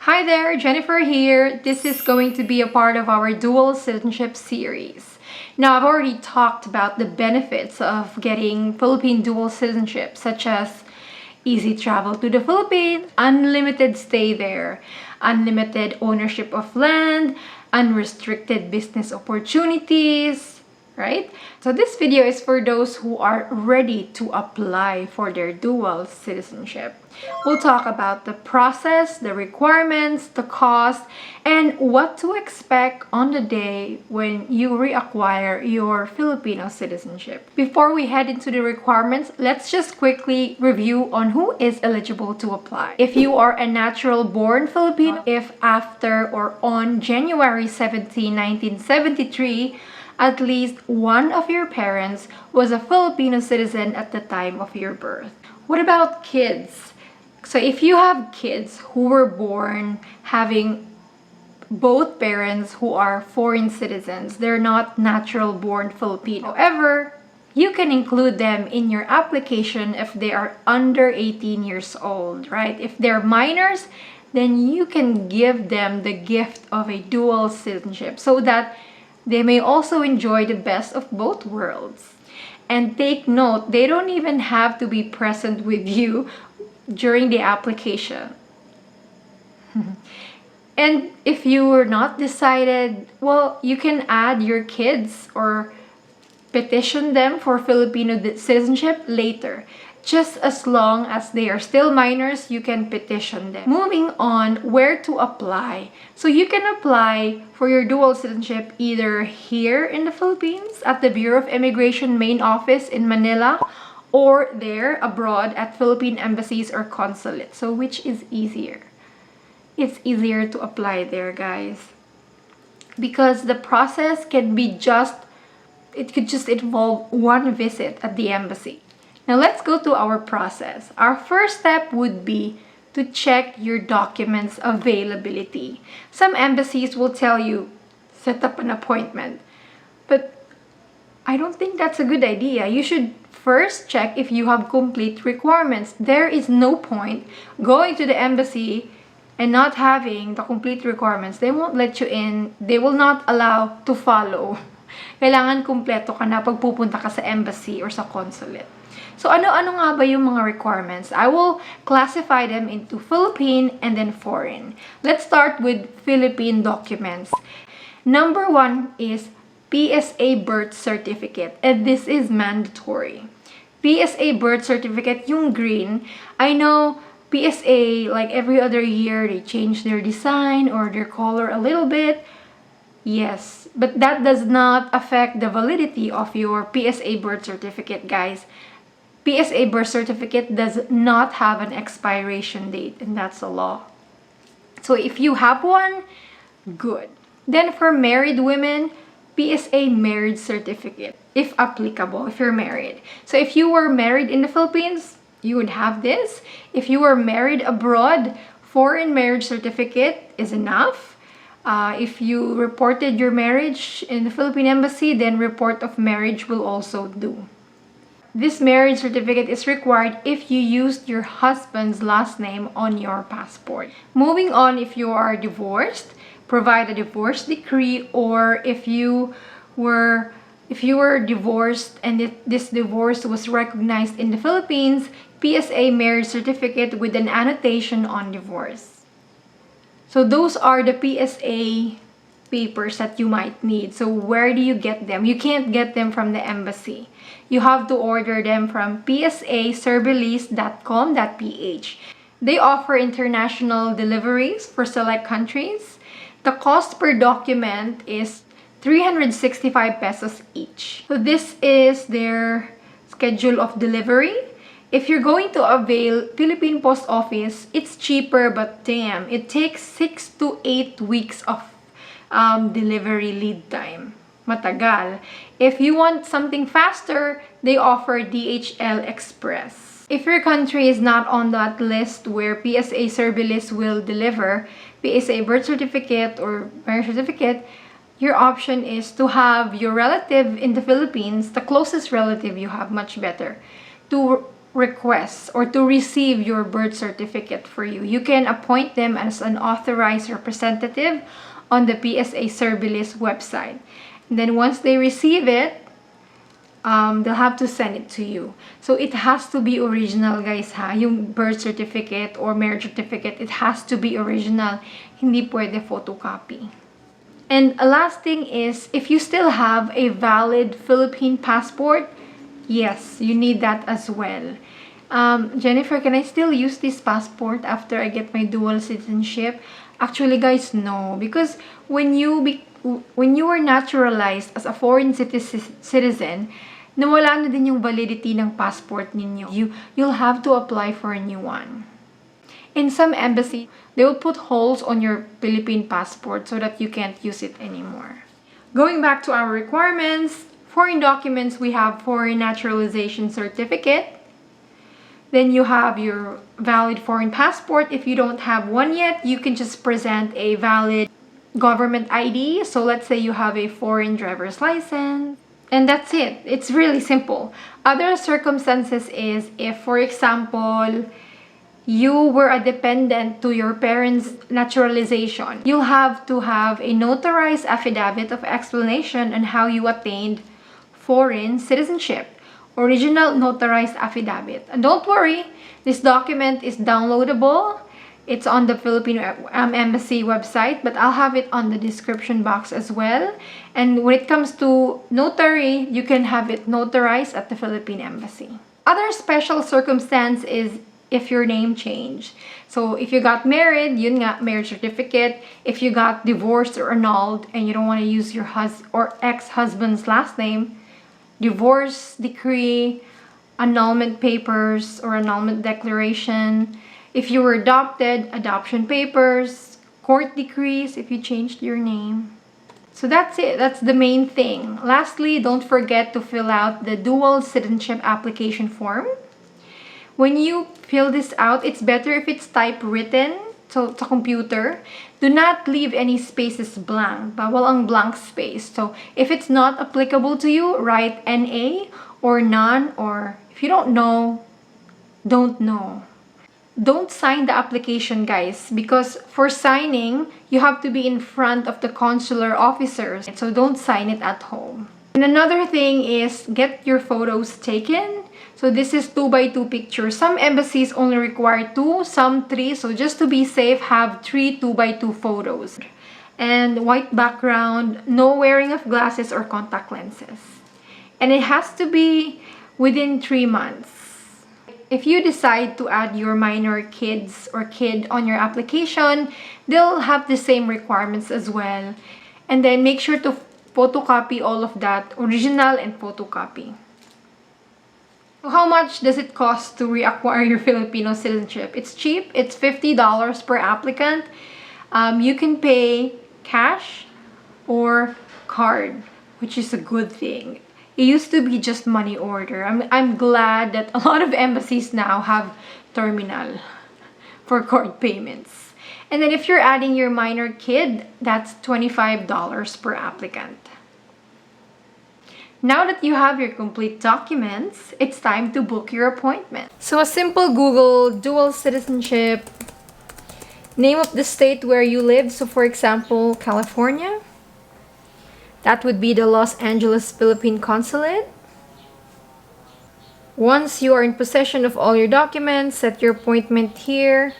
Hi there, Jennifer here. This is going to be a part of our dual citizenship series. Now, I've already talked about the benefits of getting Philippine dual citizenship, such as easy travel to the Philippines, unlimited stay there, unlimited ownership of land, unrestricted business opportunities, right? So this video is for those who are ready to apply for their dual citizenship. We'll talk about the process, the requirements, the cost, and what to expect on the day when you reacquire your Filipino citizenship. Before we head into the requirements, let's just quickly review on who is eligible to apply. If you are a natural-born Filipino, if after or on January 17, 1973, at least one of your parents was a Filipino citizen at the time of your birth. What about kids? So if you have kids who were born having both parents who are foreign citizens, they're not natural-born Filipino. However, you can include them in your application if they are under 18 years old, right? If they're minors, then you can give them the gift of a dual citizenship so that they may also enjoy the best of both worlds. And take note, they don't even have to be present with you during the application. And if you were not decided, well, you can add your kids or petition them for Filipino citizenship later. Just as long as they are still minors, you can petition them. Moving on, where to apply. So you can apply for your dual citizenship either here in the Philippines at the Bureau of Immigration main office in Manila, or there abroad at Philippine embassies or consulates. So which is easier? It's easier to apply there, guys. Because the process can be it could just involve one visit at the embassy. Now let's go to our process. Our first step would be to check your documents availability. Some embassies will tell you, set up an appointment. But I don't think that's a good idea. You should first check if you have complete requirements. There is no point going to the embassy and not having the complete requirements. They won't let you in. They will not allow to follow. Kailangan kumpleto ka na pag pupunta ka sa embassy or sa consulate. So ano-ano nga ba yung mga requirements? I will classify them into Philippine and then foreign. Let's start with Philippine documents. Number 1 is PSA birth certificate, and this is mandatory. PSA birth certificate, yung green. I know PSA, like every other year, they change their design or their color a little bit. Yes, but that does not affect the validity of your PSA birth certificate, guys. PSA birth certificate does not have an expiration date, and that's a law. So if you have one, good. Then for married women, PSA marriage certificate, if applicable, if you're married. So if you were married in the Philippines, you would have this. If you were married abroad, foreign marriage certificate is enough. If you reported your marriage in the Philippine Embassy, then report of marriage will also do. This marriage certificate is required if you used your husband's last name on your passport. Moving on, if you are divorced, provide a divorce decree, or if you were divorced and this divorce was recognized in the Philippines, PSA marriage certificate with an annotation on divorce. So those are the PSA papers that you might need. So where do you get them? You can't get them from the embassy. You have to order them from psaservice.com.ph. They offer international deliveries for select countries. The cost per document is 365 pesos each. So this is their schedule of delivery. If you're going to avail Philippine Post Office, it's cheaper, but damn, it takes 6 to 8 weeks of delivery lead time. Matagal. If you want something faster, they offer DHL Express. If your country is not on that list where PSA Service will deliver PSA birth certificate or marriage certificate, your option is to have your relative in the Philippines, the closest relative you have, much better, to request or to receive your birth certificate for you. You can appoint them as an authorized representative on the PSA Service website. And then once they receive it, they'll have to send it to you. So it has to be original, guys, ha? Yung birth certificate or marriage certificate, it has to be original. Hindi pwede photocopy. And a last thing is, if you still have a valid Philippine passport, yes, you need that as well. Jennifer, can I still use this passport after I get my dual citizenship? Actually, guys, no. Because when you were naturalized as a foreign citizen, nawala na din yung validity ng passport ninyo. You'll have to apply for a new one. In some embassy, they will put holes on your Philippine passport so that you can't use it anymore. Going back to our requirements, foreign documents, we have foreign naturalization certificate. Then you have your valid foreign passport. If you don't have one yet, you can just present a valid government ID. So let's say you have a foreign driver's license. And that's it. It's really simple. Other circumstances is if, for example, you were a dependent to your parents' naturalization, you'll have to have a notarized affidavit of explanation on how you attained foreign citizenship. Original notarized affidavit. And don't worry, this document is downloadable. It's on the Philippine Embassy website, but I'll have it on the description box as well. And when it comes to notary, you can have it notarized at the Philippine Embassy. Other special circumstance is if your name changed. So if you got married, yun nga, marriage certificate. If you got divorced or annulled and you don't want to use your or ex-husband's last name, divorce decree, annulment papers or annulment declaration. If you were adopted, adoption papers, court decrees if you changed your name. So that's it. That's the main thing. Lastly, don't forget to fill out the dual citizenship application form. When you fill this out, it's better if it's typewritten, so sa computer. Do not leave any spaces blank. Bawal ang blank space. So if it's not applicable to you, write NA or none, or if you don't know, don't know. Don't sign the application, guys, because for signing, you have to be in front of the consular officers. So don't sign it at home. And another thing is get your photos taken. So this is 2x2 pictures. Some embassies only require 2, some 3. So just to be safe, have 3 2x2 photos. And white background, no wearing of glasses or contact lenses. And it has to be within 3 months. If you decide to add your minor kids or kid on your application, they'll have the same requirements as well. And then make sure to photocopy all of that, original and photocopy. So how much does it cost to reacquire your Filipino citizenship? It's cheap. It's $50 per applicant. You can pay cash or card, which is a good thing. It used to be just money order. I'm glad that a lot of embassies now have terminal for card payments. And then if you're adding your minor kid, that's $25 per applicant. Now that you have your complete documents, it's time to book your appointment. So a simple Google, dual citizenship, name of the state where you live. So for example, California. That would be the Los Angeles Philippine Consulate. Once you are in possession of all your documents, set your appointment here.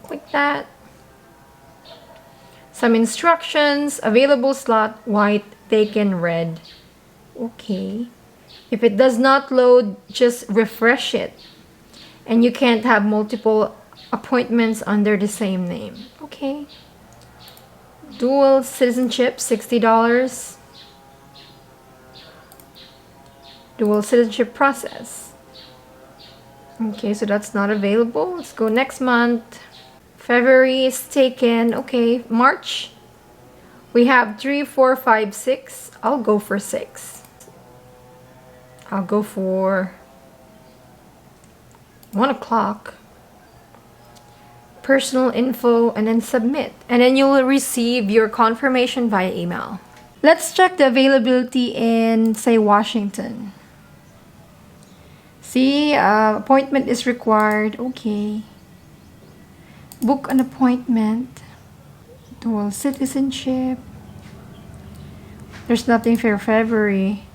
Click that. Some instructions, available slot, white, taken, red. Okay. If it does not load, just refresh it. And you can't have multiple appointments under the same name. Okay. Dual citizenship, $60. Dual citizenship process. Okay, so that's not available. Let's go next month. February is taken. Okay, March. We have 3, 4, 5, 6. I'll go for 6. I'll go for 1 o'clock. Personal info and then submit. And then you will receive your confirmation via email. Let's check the availability in, say, Washington. See, appointment is required. Okay. Book an appointment. Dual citizenship. There's nothing for February.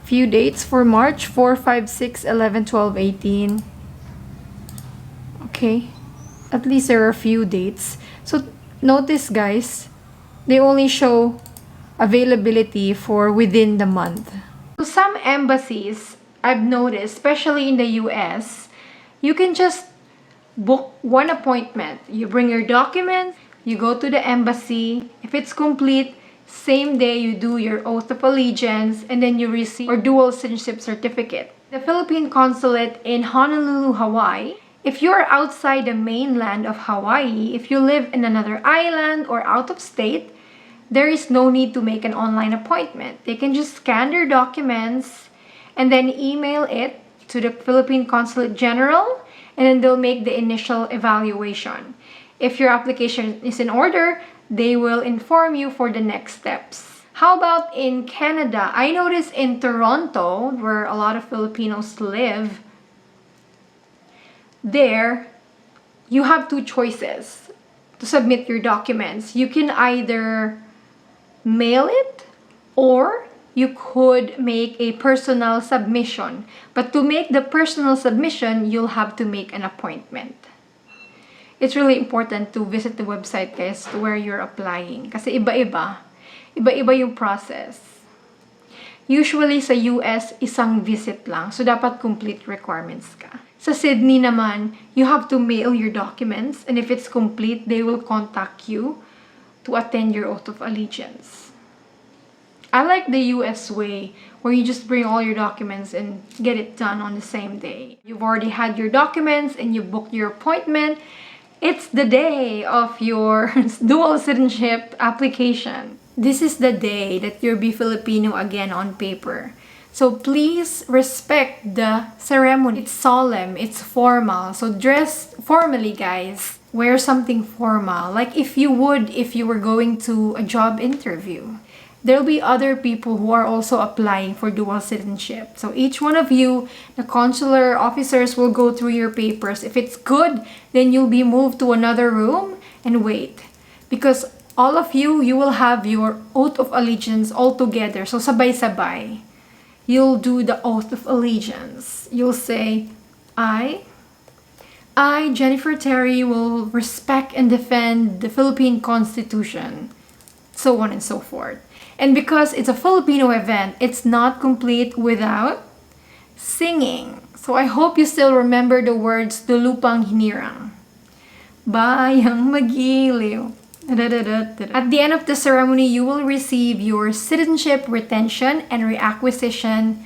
Few dates for March: 4, 5, 6, 11, 12, 18. Okay. At least there are a few dates. So notice, guys, they only show availability for within the month. So some embassies, I've noticed, especially in the US, you can just book one appointment. You bring your documents, you go to the embassy. If it's complete, same day you do your oath of allegiance, and then you receive your dual citizenship certificate. The Philippine consulate in Honolulu, Hawaii. If you're outside the mainland of Hawaii, if you live in another island or out of state, there is no need to make an online appointment. They can just scan their documents and then email it to the Philippine Consulate General, and then they'll make the initial evaluation. If your application is in order, they will inform you for the next steps. How about in Canada? I noticed in Toronto, where a lot of Filipinos live, there you have two choices to submit your documents. You can either mail it or you could make a personal submission. But to make the personal submission, you'll have to make an appointment. It's really important to visit the website, guys, to where you're applying. Kasi iba-iba. Iba-iba yung process. Usually sa US, isang visit lang. So dapat complete requirements ka. Sa Sydney naman, you have to mail your documents, and if it's complete, they will contact you to attend your oath of allegiance. I like the US way, where you just bring all your documents and get it done on the same day. You've already had your documents and you booked your appointment. It's the day of your dual citizenship application. This is the day that you'll be Filipino again on paper. So please respect the ceremony. It's solemn, it's formal. So dress formally, guys. Wear something formal. Like if you were going to a job interview. There'll be other people who are also applying for dual citizenship. So each one of you, the consular officers will go through your papers. If it's good, then you'll be moved to another room and wait. Because all of you, you will have your oath of allegiance all together. So sabay-sabay. You'll do the oath of allegiance. You'll say, I, Jennifer Terri, will respect and defend the Philippine Constitution, so on and so forth. And because it's a Filipino event, it's not complete without singing. So I hope you still remember the words, Lupang Hinirang. Bayang Magiliw. At the end of the ceremony, you will receive your citizenship retention and reacquisition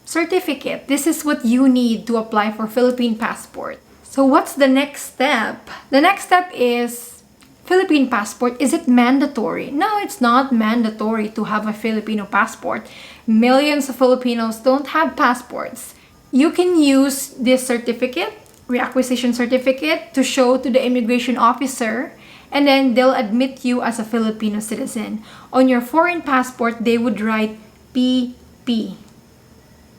certificate. This is what you need to apply for Philippine passport. So what's the next step? The next step is Philippine passport. Is it mandatory? No, it's not mandatory to have a Filipino passport. Millions of Filipinos don't have passports. You can use this certificate, reacquisition certificate, to show to the immigration officer, and then they'll admit you as a Filipino citizen. On your foreign passport, they would write PP,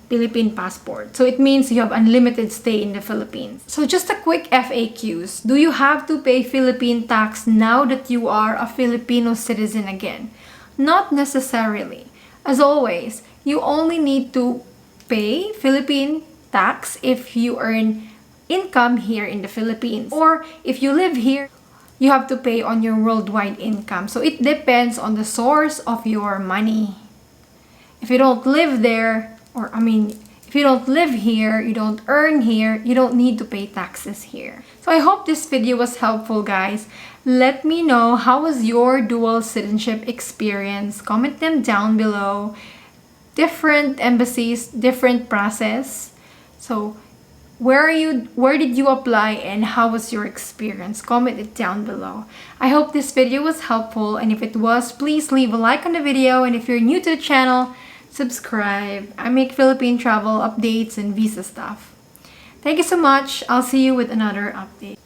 Philippine passport. So it means you have unlimited stay in the Philippines. So just a quick FAQs. Do you have to pay Philippine tax now that you are a Filipino citizen again? Not necessarily. As always, you only need to pay Philippine tax if you earn income here in the Philippines. Or if you live here, you have to pay on your worldwide income. So it depends on the source of your money. If you don't live there, if you don't live here, you don't earn here, you don't need to pay taxes here. So I hope this video was helpful, guys. Let me know, how was your dual citizenship experience? Comment them down below. Different embassies, different process. So where did you apply and how was your experience? Comment it down below. I hope this video was helpful, and if it was, please leave a like on the video, and if you're new to the channel, subscribe. I make Philippine travel updates and visa stuff. Thank you so much. I'll see you with another update.